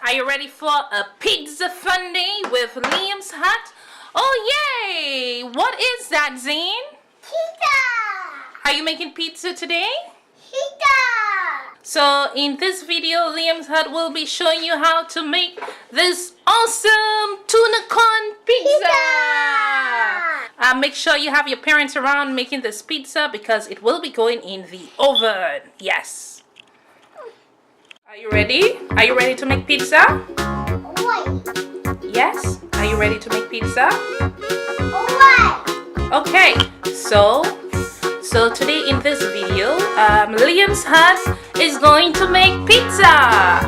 Are you ready for a pizza fun day with Liam's hut? Oh yay! What is that, Zane? Pizza! Are you making pizza today? Pizza! So in this video, Liam's hut will be showing you how to make this awesome tuna corn pizza! Make sure you have your parents around making this pizza because it will be going in the oven. Yes. Are you ready? Are you ready to make pizza? Yes? Are you ready to make pizza? Okay, so today in this video, Liam's hut is going to make pizza.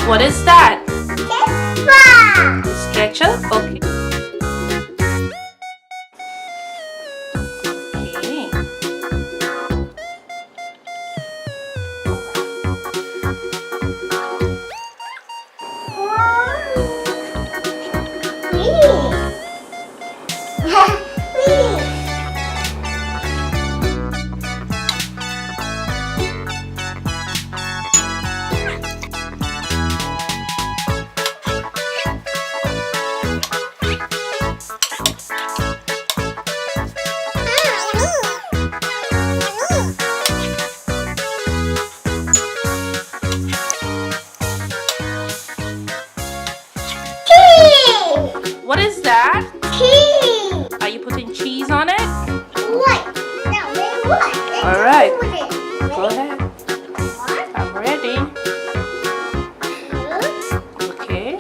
What is that? Ketchup. Okay. What is that? Cheese! Are you putting cheese on it? What? No, what? Alright. Go ahead. I'm ready. Okay.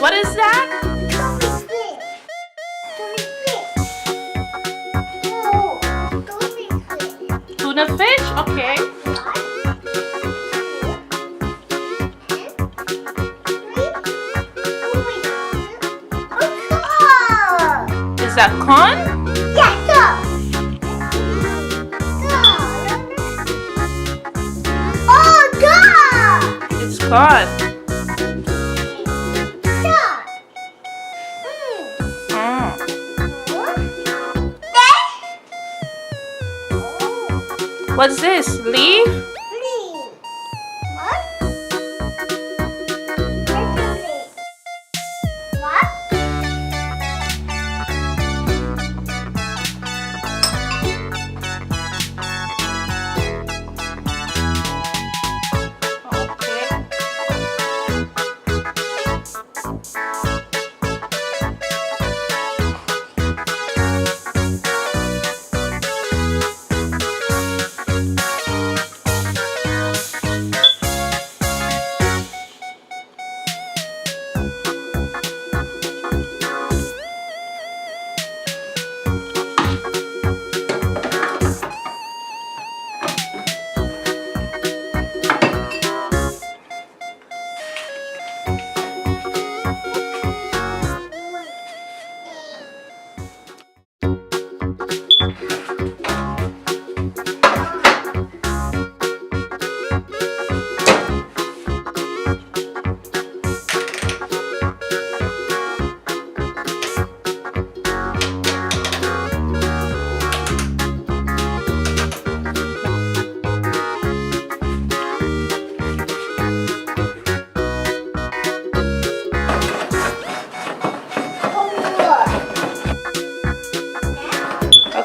What is that? Tuna fish? Okay. Is that corn? Yes, sir. Oh, God! It's corn. What's this? Leaf? What?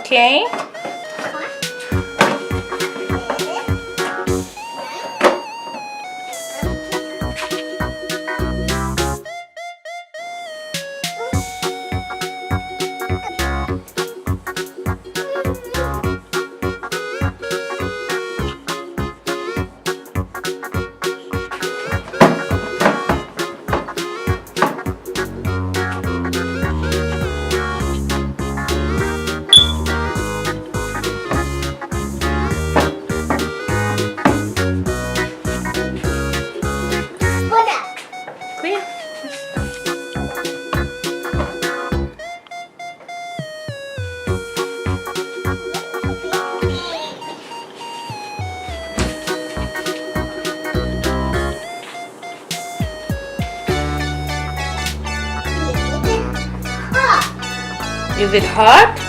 Okay. Clear. Is it hot?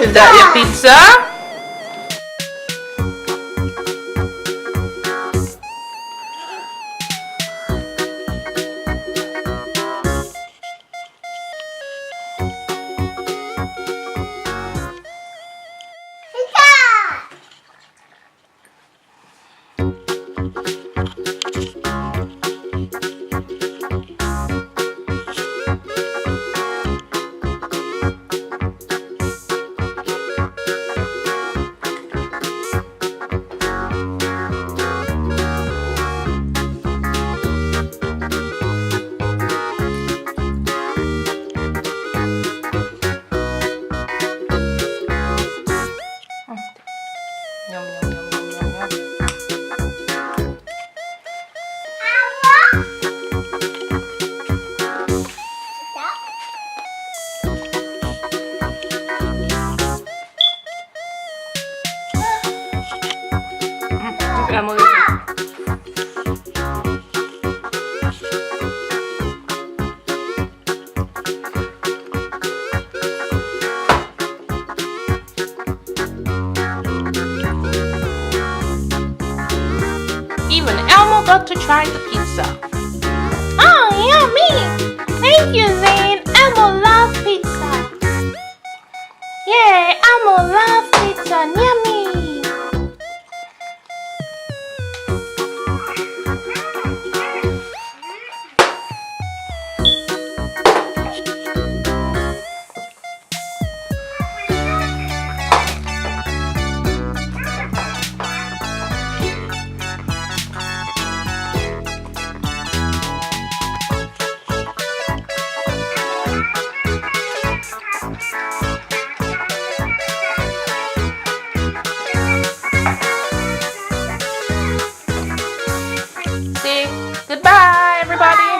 Is that your pizza? Yum, yum, yum, yum, yum, yum. Emily. Even Elmo got to try the pizza. Oh, yummy! Thank you, Zane. Elmo loves pizza. Yay, Elmo loves pizza. Yummy! Say goodbye, everybody.